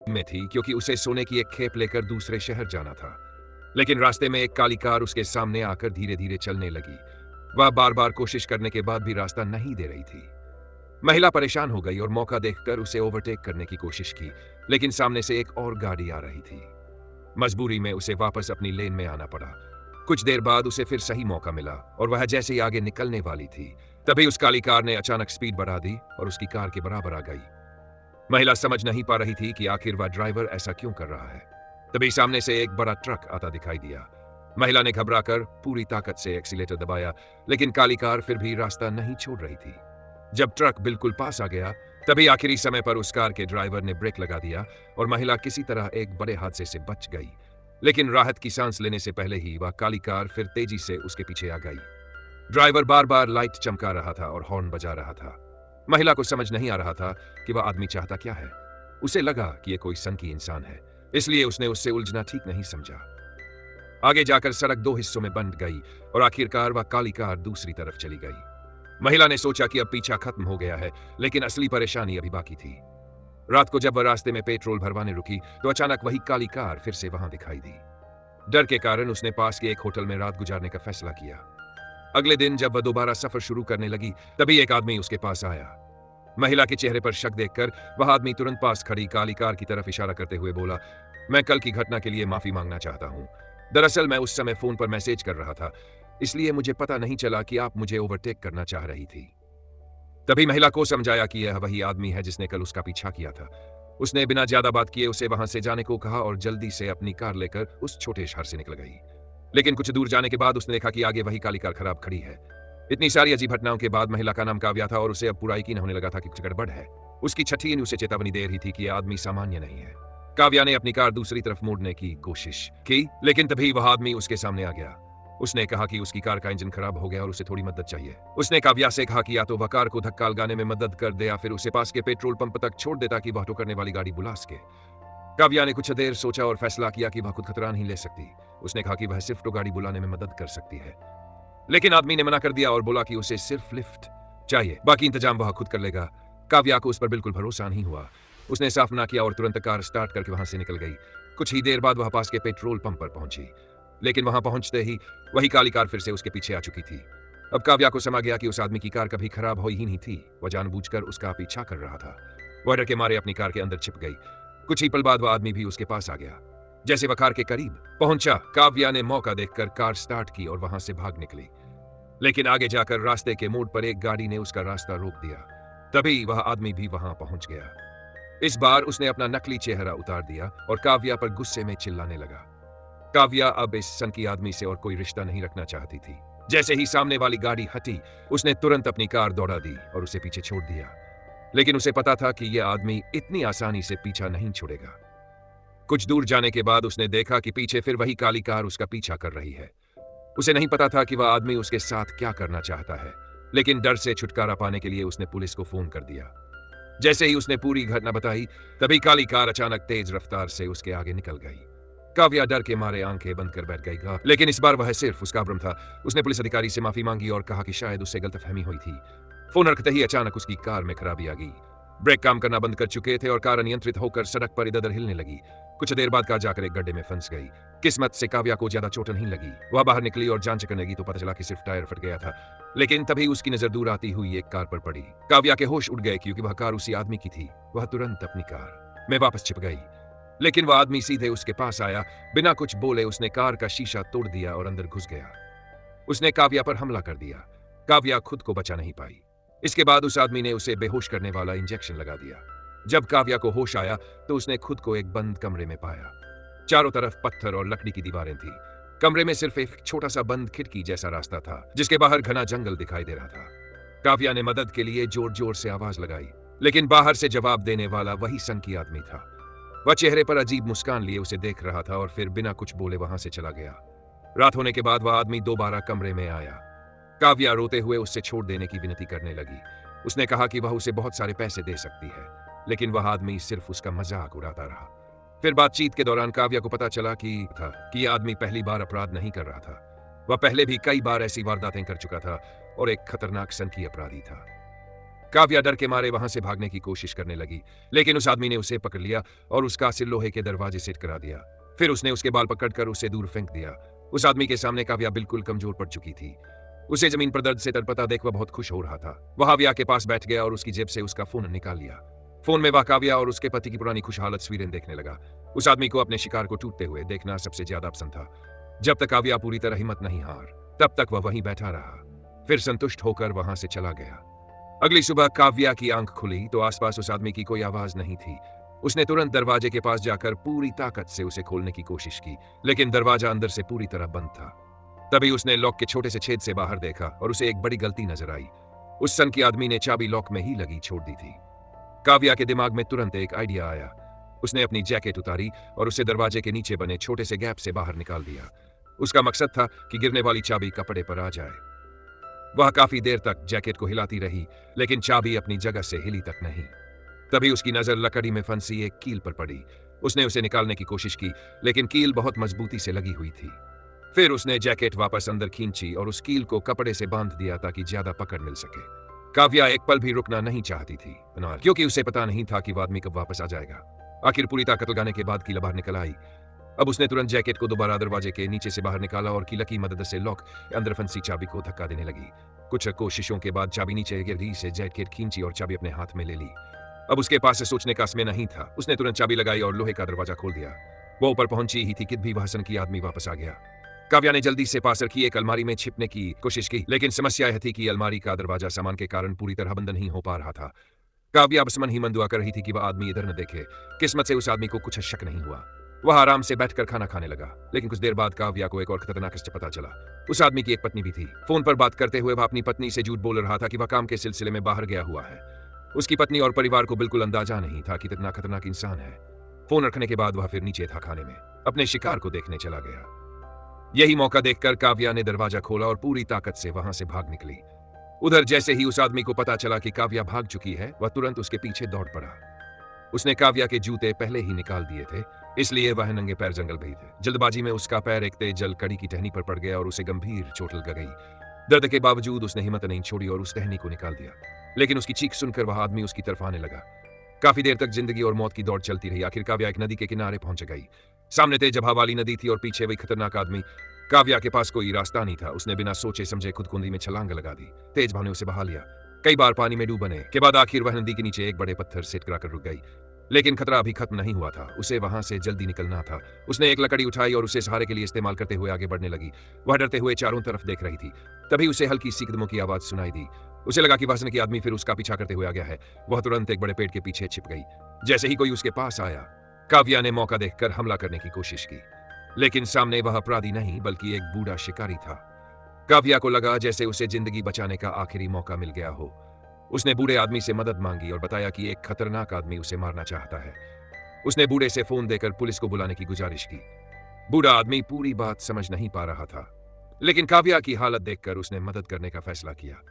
में थी क्योंकि उसे सोने की एक खेप लेकर दूसरे शहर जाना था। लेकिन रास्ते में एक काली कार उसके सामने आकर धीरे धीरे चलने लगी। वह बार बार कोशिश करने के बाद भी रास्ता नहीं दे रही थी। महिला परेशान हो गई और मौका देखकर उसे ओवरटेक करने की कोशिश की, लेकिन सामने से एक और गाड़ी आ रही थी। मजबूरी में उसे वापस अपनी लेन में आना पड़ा। कुछ देर बाद उसे फिर सही मौका मिला और वह जैसे ही आगे निकलने वाली थी, तभी उस काली कार ने अचानक स्पीड बढ़ा दी और उसकी कार के बराबर आ गई। महिला समझ नहीं पा रही थी कि आखिर वह ड्राइवर ऐसा क्यों कर रहा है। तभी सामने से एक बड़ा ट्रक आता दिखाई दिया। महिला ने घबराकर पूरी ताकत से एक्सीलेटर दबाया, लेकिन काली कार फिर भी रास्ता नहीं छोड़ रही थी। जब ट्रक बिल्कुल पास आ गया, तभी आखिरी समय पर उस कार के ड्राइवर ने ब्रेक लगा दिया और महिला किसी तरह एक बड़े हादसे से बच गई। लेकिन राहत की सांस लेने से पहले ही वह काली कार फिर तेजी से उसके पीछे आ गई। ड्राइवर बार बार लाइट चमका रहा था और हॉर्न बजा रहा था। महिला को समझ नहीं आ रहा था कि वह आदमी चाहता क्या है। उसे लगा कि यह कोई सनकी इंसान है, इसलिए उसने उससे उलझना ठीक नहीं समझा। आगे जाकर सड़क दो हिस्सों में बंट गई और आखिरकार वह काली कार दूसरी तरफ चली गई। महिला ने सोचा कि अब पीछा खत्म हो गया है, लेकिन असली परेशानी अभी बाकी थी। रात को जब वह रास्ते में पेट्रोल भरवाने रुकी, तो अचानक वही काली कार फिर से वहां दिखाई दी। डर के कारण उसने पास के एक होटल में रात गुजारने का फैसला किया। अगले दिन जब वह दोबारा सफर शुरू करने लगी, तभी एक आदमी उसके पास आया। महिला के चेहरे पर शक देखकर वह आदमी तुरंत पास खड़ी काली कार की तरफ इशारा करते हुए बोला, मैं कल की घटना के लिए माफी मांगना चाहता हूं। दरअसल मैं उस समय फोन पर मैसेज कर रहा था, इसलिए मुझे पता नहीं चला कि आप मुझे ओवरटेक करना चाह रही थी। तभी महिला को समझाया कि यह वही आदमी है जिसने कल उसका पीछा किया था। उसने बिना ज्यादा बात किए उसे वहां से जाने को कहा और जल्दी से अपनी कार लेकर उस छोटे शहर से निकल गई। लेकिन कुछ दूर जाने के बाद उसने देखा कि आगे वही काली कार खराब खड़ी है। इतनी सारी अजीब घटनाओं के बाद महिला का नाम काव्या था और उसे अब पूरा यकीन होने लगा था कि कुछ गड़बड़ है। उसकी छठी उसे चेतावनी दे रही थी कि यह आदमी सामान्य नहीं है। काव्या ने अपनी कार दूसरी तरफ मोड़ने की कोशिश की, लेकिन तभी वह आदमी उसके सामने आ गया। उसने कहा कि उसकी कार का इंजन खराब हो गया और उसे थोड़ी मदद चाहिए। उसने काव्या से कहा कि या तो वह कार को धक्का लगाने में मदद कर दे या फिर उसे पास के पेट्रोल पंप तक छोड़ दे ताकि वह टो करने वाली गाड़ी बुला सके। काव्या ने कुछ देर सोचा और फैसला किया कि वह खुद खतरा नहीं ले सकती। उसने कहा कि वह सिर्फ टो गाड़ी बुलाने में मदद कर सकती है, लेकिन आदमी ने मना कर दिया और बोला कि उसे सिर्फ लिफ्ट चाहिए, बाकी इंतजाम वह खुद कर लेगा। काव्या को उस पर बिल्कुल भरोसा नहीं हुआ। उसने साफ मना किया और तुरंत कार स्टार्ट करके वहां से निकल गई। कुछ ही देर बाद वह पास के पेट्रोल पंप पर पहुंची, लेकिन वहां पहुंचते ही वही काली कार फिर से उसके पीछे आ चुकी थी। अब काव्या को समझ गया कि उस आदमी की कार कभी खराब हुई ही नहीं थी। वह जानबूझकर उसका पीछा कर रहा था। वह डर के मारे अपनी कार के अंदर छिप गई। कुछ ही पल बाद वह आदमी भी उसके पास आ गया। जैसे वह कार के करीब पहुंचा, काव्या ने मौका देखकर कार स्टार्ट की और वहां से भाग निकली। लेकिन आगे जाकर रास्ते के मोड़ पर एक गाड़ी ने उसका रास्ता रोक दिया। तभी वह आदमी भी वहां पहुंच गया। इस बार उसने अपना नकली चेहरा उतार दिया और काव्या पर गुस्से में चिल्लाने लगा। काव्या अब इस सनकी आदमी से और कोई रिश्ता नहीं रखना चाहती थी। जैसे ही सामने वाली गाड़ी हटी, उसने तुरंत अपनी कार दौड़ा दी और उसे पीछे छोड़ दिया। लेकिन उसे पता था कि यह आदमी इतनी आसानी से पीछा नहीं छोड़ेगा। कुछ दूर जाने के बाद उसने देखा कि पीछे फिर वही काली कार उसका पीछा कर रही है। उसे नहीं पता था कि वह आदमी उसके साथ क्या करना चाहता है, लेकिन डर से छुटकारा पाने के लिए उसने पुलिस को फोन कर दिया। जैसे ही उसने पूरी घटना बताई, तभी काली कार अचानक तेज रफ्तार से उसके आगे निकल गई। काव्या डर के मारे आंखें बंद कर बैठ गई, लेकिन इस बार वह सिर्फ उसका भ्रम था। उसने पुलिस अधिकारी से माफी मांगी और कहा कि शायद उससे गलतफहमी हुई थी। फोन रखते ही अचानक उसकी कार में खराबी आ गई। ब्रेक काम करना बंद कर चुके थे और कार अनियंत्रित होकर सड़क पर इधर उधर हिलने लगी। कुछ देर बाद कार जाकर एक गड्ढे में फंस गई। किस्मत से काव्या को ज्यादा चोट नहीं लगी। वह बाहर निकली और जांच करने लगी तो पता चला कि सिर्फ टायर फट गया था। लेकिन तभी उसकी नजर दूर आती हुई एक कार पर पड़ी। काव्या के होश उड़ गए क्योंकि वह कार उसी आदमी की थी। वह तुरंत अपनी कार में वापस छिप गई, लेकिन वह आदमी सीधे उसके पास आया। बिना कुछ बोले उसने कार का शीशा तोड़ दिया और अंदर घुस गया। उसने काव्या पर हमला कर दिया। काव्या खुद को बचा नहीं पाई। इसके बाद उस आदमी ने उसे बेहोश करने वाला इंजेक्शन लगा दिया। जब काव्या को होश आया तो उसने खुद को एक बंद कमरे में पाया। चारों तरफ पत्थर और लकड़ी की दीवारें थी। कमरे में सिर्फ एक छोटा सा बंद खिड़की जैसा रास्ता था, जिसके बाहर घना जंगल दिखाई दे रहा था। काव्या ने मदद के लिए जोर जोर से आवाज लगाई, लेकिन बाहर से जवाब देने वाला वही सनकी आदमी था। वह चेहरे पर अजीब मुस्कान लिए उसे देख रहा था और फिर बिना कुछ बोले वहां से चला गया। रात होने के बाद वह आदमी दोबारा कमरे में आया। काव्या रोते हुए उससे छोड़ देने की विनती करने लगी। उसने कहा कि वह उसे बहुत सारे पैसे दे सकती है, लेकिन वह आदमी सिर्फ उसका मजाक उड़ाता रहा। फिर बातचीत के दौरान काव्या को पता चला कि यह आदमी पहली बार अपराध नहीं कर रहा था। वह पहले भी कई बार ऐसी वारदातें कर चुका था और एक खतरनाक सनकी अपराधी था। काव्या डर के मारे वहां से भागने की कोशिश करने लगी, लेकिन उस आदमी ने उसे पकड़ लिया और उसका सिर लोहे के दरवाजे से टकरा दिया। फिर उसने उसके बाल पकड़कर उसे दूर फेंक दिया। उस आदमी के सामने काव्या बिल्कुल कमजोर पड़ चुकी थी। उसे जमीन पर दर्द से तड़पता देख वह बहुत खुश हो रहा था। वह काव्या के पास बैठ गया और उसकी जेब से उसका फोन निकाल लिया। फोन में वह काव्या और उसके पति की पुरानी खुशहाल तस्वीरें देखने लगा। उस आदमी को अपने शिकार को टूटते हुए देखना सबसे ज्यादा पसंद था। जब तक काव्या पूरी तरह हिम्मत नहीं हार, तब तक वह वहीं बैठा रहा। फिर संतुष्ट होकर वहां से चला गया। अगली सुबह काव्या की आंख खुली तो आसपास उस आदमी की कोई आवाज नहीं थी। उसने तुरंत दरवाजे के पास जाकर पूरी ताकत से उसे खोलने की कोशिश की, लेकिन दरवाजा अंदर से पूरी तरह बंद था। तभी उसने लॉक के छोटे से छेद से बाहर देखा और उसे एक बड़ी गलती नजर आई। उस सन की आदमी ने चाबी लॉक में ही लगी छोड़ दी थी। काव्या के दिमाग में तुरंत एक आइडिया आया। उसने अपनी जैकेट उतारी और उसे दरवाजे के नीचे बने छोटे से गैप से बाहर निकाल दिया। उसका मकसद था कि गिरने वाली चाबी कपड़े पर आ जाए। वह काफी देर तक जैकेट को हिलाती रही, लेकिन चाबी अपनी जगह से हिली तक नहीं। तभी उसकी नजर लकड़ी में फंसी एक कील पर पड़ी। उसने उसे निकालने की कोशिश की, लेकिन कील बहुत मजबूती से लगी हुई थी। फिर उसने जैकेट वापस अंदर खींची और उस कील को कपड़े से बांध दिया ताकि ज्यादा पकड़ मिल सके। काव्या एक पल भी रुकना नहीं चाहती थी, क्योंकि उसे पता नहीं था कि वह आदमी कब वापस आ जाएगा। आखिर पूरी ताकत लगाने के बाद कीला बाहर निकल आई। अब उसने तुरंत जैकेट को दोबारा दरवाजे के नीचे से बाहर निकाला और कीला की मदद से लॉक अंदर फंसी चाबी को धक्का देने लगी। कुछ कोशिशों के बाद चाबी नीचे गिरी से जैकेट खींची और चाबी अपने हाथ में ले ली। अब उसके पास सोचने का समय नहीं था। उसने तुरंत चाबी लगाई और लोहे का दरवाजा खोल दिया। वो ऊपर पहुंची ही थी कि भी वह सन की आदमी वापस आ गया। काव्या ने जल्दी से पास रखी एक अलमारी में छिपने की कोशिश की, लेकिन समस्या यह थी कि अलमारी का दरवाजा सामान के कारण पूरी तरह बंद नहीं हो पा रहा था। काव्या बस मन ही मन दुआ कर रही थी कि वह आदमी इधर न देखे। किस्मत से उस आदमी को कुछ शक नहीं हुआ। वह आराम से बैठकर खाना खाने लगा, लेकिन कुछ देर बाद काव्या को एक और खतरनाक सच पता चला। उस आदमी की एक पत्नी भी थी। फोन पर बात करते हुए वह अपनी पत्नी से झूठ बोल रहा था कि वह काम के सिलसिले में बाहर गया हुआ है। उसकी पत्नी और परिवार को बिल्कुल अंदाजा नहीं था कि कितना खतरनाक इंसान है। फोन रखने के बाद वह फिर नीचे था खाने में, अपने शिकार को देखने चला गया। यही मौका देखकर काव्या ने दरवाजा खोला और पूरी ताकत से वहां से भाग निकली। उधर जैसे ही उस आदमी को पता चला कि काव्या भाग चुकी है, वह तुरंत उसके पीछे दौड़ पड़ा। उसने काव्या के जूते पहले ही निकाल दिए थे, इसलिए वह नंगे पैर जंगल गई थी। जल्दबाजी में उसका पैर एक तेज जल कड़ी की टहनी पर पड़ गया और उसे गंभीर चोट लग गई। दर्द के बावजूद उसने हिम्मत नहीं छोड़ी और उस टहनी को निकाल दिया, लेकिन उसकी चीख सुनकर वह आदमी उसकी तरफ आने लगा। काफी देर तक जिंदगी और मौत की दौड़ चलती रही। आखिर काव्या एक नदी के किनारे पहुंच गई। सामने तेज बहाव वाली नदी थी और पीछे वही खतरनाक आदमी। काव्या के पास कोई रास्ता नहीं था। उसने बिना सोचे समझे खुद कुंदी में छलांग लगा दी। तेज बहाव ने उसे बहा लिया। कई बार पानी में डूबने के बाद आखिर वह नदी के नीचे एक बड़े पत्थर से टकराकर रुक गई, लेकिन खतरा अभी खत्म नहीं हुआ था। उसे वहां से जल्दी निकलना था। उसने एक लकड़ी उठाई और उसे सहारे के लिए इस्तेमाल करते हुए आगे बढ़ने लगी। वह डरते हुए चारों तरफ देख रही थी। तभी उसे हल्की सी कदमों की आवाज सुनाई दी। उसे लगा कि वासन की आदमी फिर उसका पीछा करते हुए आ गया है। वह तुरंत एक बड़े पेड़ के पीछे छिप गई। जैसे ही कोई उसके पास आया, काव्या ने मौका देखकर हमला करने की कोशिश की, लेकिन सामने वह अपराधी नहीं बल्कि एक बूढ़ा शिकारी था। काव्या को लगा जैसे उसे जिंदगी बचाने का आखिरी मौका मिल गया हो। उसने बूढ़े आदमी से मदद मांगी और बताया कि एक खतरनाक आदमी उसे मारना चाहता है। उसने बूढ़े से फोन देकर पुलिस को बुलाने की गुजारिश की। बूढ़ा आदमी पूरी बात समझ नहीं पा रहा था, लेकिन काव्या की हालत देखकर उसने मदद करने का फैसला किया।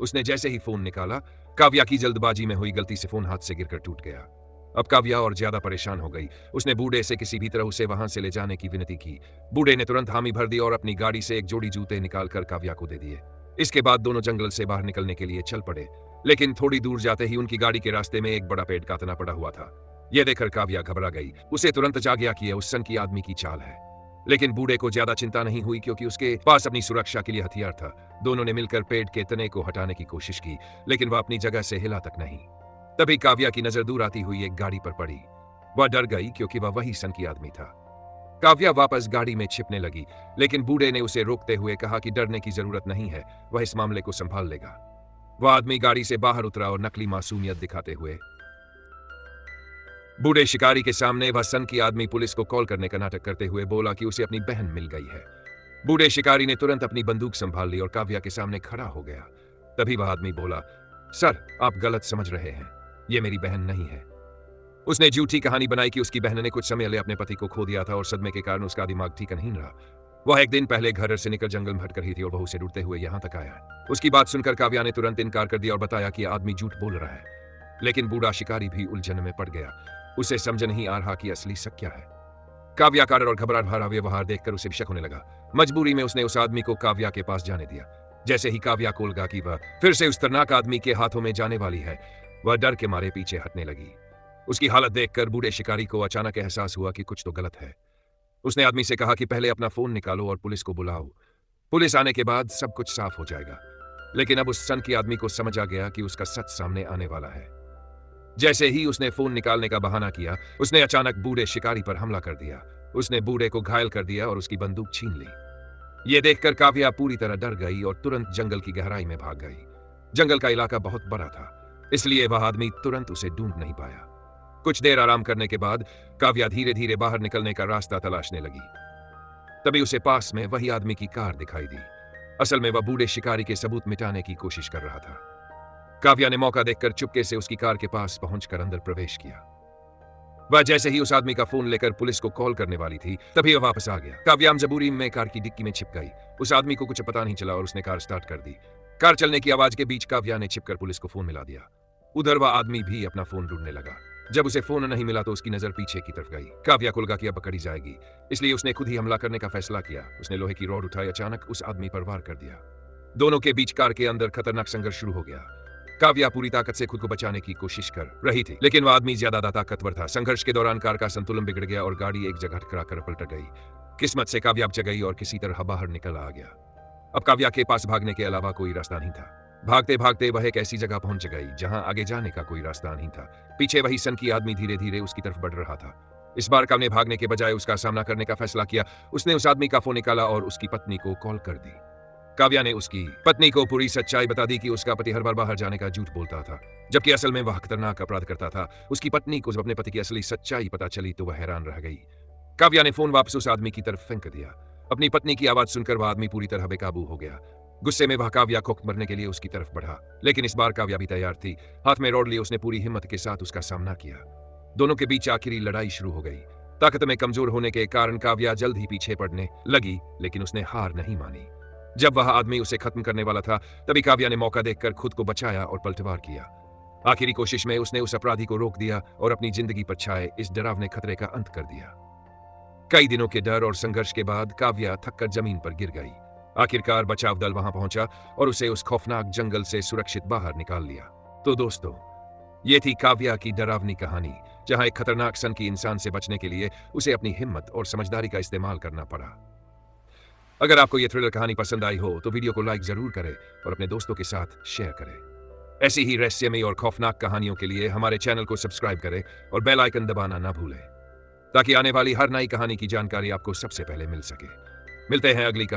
उसने जैसे ही फोन निकाला, काव्या की जल्दबाजी में हुई गलती से फोन हाथ से गिरकर टूट गया। अब काव्या और ज्यादा परेशान हो गई। उसने बूढ़े से किसी भी तरह उसे वहां से ले जाने की विनती की। बूढ़े ने तुरंत हामी भर दी और अपनी गाड़ी से एक जोड़ी जूते निकालकर काव्या को दे दिए। इसके बाद दोनों जंगल से बाहर निकलने के लिए चल पड़े, लेकिन थोड़ी दूर जाते ही उनकी गाड़ी के रास्ते में एक बड़ा पेड़ का तना पड़ा हुआ था। यह देखकर काव्या घबरा गई। उसे तुरंत जा गया कि यह उस सन की आदमी की चाल है, लेकिन बूढ़े को ज्यादा चिंता नहीं हुई क्योंकि उसके पास अपनी सुरक्षा के लिए हथियार था। दोनों ने मिलकर पेड़ के तने को हटाने की कोशिश की, लेकिन वह अपनी जगह से हिला तक नहीं। तभी काव्या की नजर दूर आती हुई एक गाड़ी पर पड़ी। वह डर गई क्योंकि वह वही सन की आदमी था। काव्या वापस गाड़ी में छिपने लगी, लेकिन बूढ़े ने उसे रोकते हुए कहा कि डरने की जरूरत नहीं है, वह इस मामले को संभाल लेगा। वह आदमी गाड़ी से बाहर उतरा और नकली मासूमियत दिखाते हुए बूढ़े शिकारी के सामने वह सन की आदमी पुलिस को कॉल करने का नाटक करते हुए बोला कि उसे अपनी बहन मिल गई है। बूढ़े शिकारी ने तुरंत अपनी बंदूक संभाल ली और काव्या के सामने खड़ा हो गया। तभी वह आदमी बोला, सर आप गलत समझ रहे हैं, ये मेरी बहन नहीं है। उसने झूठी कहानी बनाई कि उसकी बहन ने कुछ समय पहले अपने पति को खो दिया था और सदमे के कारण उसका दिमाग ठीक नहीं रहा। वह एक दिन पहले घर से निकल जंगल में भटक रही थी और बहू से ढूंढते हुए यहाँ तक आया। उसकी बात सुनकर काव्या ने तुरंत इनकार कर दिया और बताया कि आदमी झूठ बोल रहा है, लेकिन बूढ़ा शिकारी भी उलझन में पड़ गया। उसे समझ नहीं आ रहा कि असली शक क्या है। काव्या का डर और घबराहट भरा व्यवहार देखकर उसे शक होने लगा। मजबूरी में उसने उस आदमी को काव्या के पास जाने दिया। जैसे ही काव्या को लगा कि वह फिर से उस खतरनाक आदमी के हाथों में जाने वाली है, वह डर के मारे पीछे हटने लगी। उसकी हालत देखकर बूढ़े शिकारी को अचानक एहसास हुआ कि कुछ तो गलत है। उसने आदमी से कहा कि पहले अपना फोन निकालो और पुलिस को बुलाओ। पुलिस आने के बाद सब कुछ साफ हो जाएगा। लेकिन अब उस सन की आदमी को समझ आ गया कि उसका सच सामने आने वाला है। जैसे ही उसने फोन निकालने का बहाना किया, उसने अचानक बूढ़े शिकारी पर हमला कर दिया। उसने बूढ़े को घायल कर दिया और उसकी बंदूक छीन ली। यह देखकर काव्या पूरी तरह डर गई और तुरंत जंगल की गहराई में भाग गई। जंगल का इलाका बहुत बड़ा था, इसलिए वह आदमी तुरंत उसे ढूंढ नहीं पाया। कुछ देर आराम करने के बाद काव्या धीरे धीरे बाहर निकलने का रास्ता तलाशने लगी। तभी उसे पास में वही आदमी की कार दिखाई दी। असल में वह बूढ़े शिकारी के सबूत मिटाने की कोशिश कर रहा था। काव्या ने मौका देखकर चुपके से उसकी कार के पास पहुंचकर अंदर प्रवेश किया। वह जैसे ही उस आदमी का फोन लेकर पुलिस को कॉल करने वाली थी, तभी वह वापस आ गया। काव्या मजबूरी में कार की डिक्की में छिप गई। उस आदमी को कुछ पता नहीं चला और उसने कार स्टार्ट कर दी। कार चलने की आवाज के बीच काव्या ने छिपकर पुलिस को फोन मिला दिया। उधर वह आदमी भी अपना फोन ढूंढने लगा। जब उसे फोन नहीं मिला तो उसकी नजर पीछे की तरफ गई। काव्या को लगा कि अब पकड़ी जाएगी, इसलिए उसने खुद ही हमला करने का फैसला किया। उसने लोहे की रॉड उठाई, अचानक उस आदमी पर वार कर दिया। दोनों के बीच कार के अंदर खतरनाक संघर्ष शुरू हो गया। काव्या पूरी ताकत से खुद को बचाने की कोशिश कर रही थी, लेकिन वह आदमी ज्यादा ताकतवर था। संघर्ष के दौरान कार का संतुलन बिगड़ गया और गाड़ी एक जगह टकरा कर पलट गई। किस्मत से काव्या बच गई और किसी तरह बाहर निकल आ गया। अब काव्या के पास भागने के अलावा कोई रास्ता नहीं था। भागते भागते वह एक ऐसी जगह पहुंच गई जहां आगे जाने का कोई रास्ता नहीं था। पीछे वही सन की आदमी धीरे धीरे उसकी तरफ बढ़ रहा था। इस बार काव्या ने भागने के बजाय उसका सामना करने का फैसला किया। उसने उस आदमी का फोन निकाला और उसकी पत्नी को कॉल कर दी। काव्या ने उसकी पत्नी को पूरी सच्चाई बता दी कि उसका पति हर बार बाहर जाने का झूठ बोलता था, जबकि असल में वह खतरनाक अपराध करता था। उसकी पत्नी को जब अपने पति की असली सच्चाई पता चली तो वह हैरान रह गई। काव्या ने फोन वापस उस आदमी की तरफ फेंक दिया। अपनी पत्नी की आवाज सुनकर वह आदमी पूरी तरह बेकाबू हो गया। गुस्से में वह काव्या को मरने के लिए उसकी तरफ बढ़ा, लेकिन इस बार काव्या भी तैयार थी। हाथ में रॉड लिए उसने पूरी हिम्मत के साथ उसका सामना किया। दोनों के बीच आखिरी लड़ाई शुरू हो गई। ताकत में कमजोर होने के कारण काव्या जल्द ही पीछे पड़ने लगी, लेकिन उसने हार नहीं मानी। जब वह आदमी उसे खत्म करने वाला था, तभी काव्या ने मौका देखकर खुद को बचाया और पलटवार किया। आखिरी कोशिश में उसने उस अपराधी को रोक दिया और अपनी जिंदगी पर छाए इस डरावने खतरे का अंत कर दिया। कई दिनों के डर और संघर्ष के बाद काव्या थककर जमीन पर गिर गई। आखिरकार बचाव दल वहां पहुंचा और उसे उस खौफनाक जंगल से सुरक्षित बाहर निकाल लिया। तो दोस्तों, ये थी काव्या की डरावनी कहानी, जहां एक खतरनाक सन की इंसान से बचने के लिए उसे अपनी हिम्मत और समझदारी का इस्तेमाल करना पड़ा। अगर आपको यह थ्रिलर कहानी पसंद आई हो तो वीडियो को लाइक जरूर करें और अपने दोस्तों के साथ शेयर करें। ऐसी ही रहस्यमयी और खौफनाक कहानियों के लिए हमारे चैनल को सब्सक्राइब करें और बेल आइकन दबाना ना भूलें, ताकि आने वाली हर नई कहानी की जानकारी आपको सबसे पहले मिल सके। मिलते हैं अगली कहानी।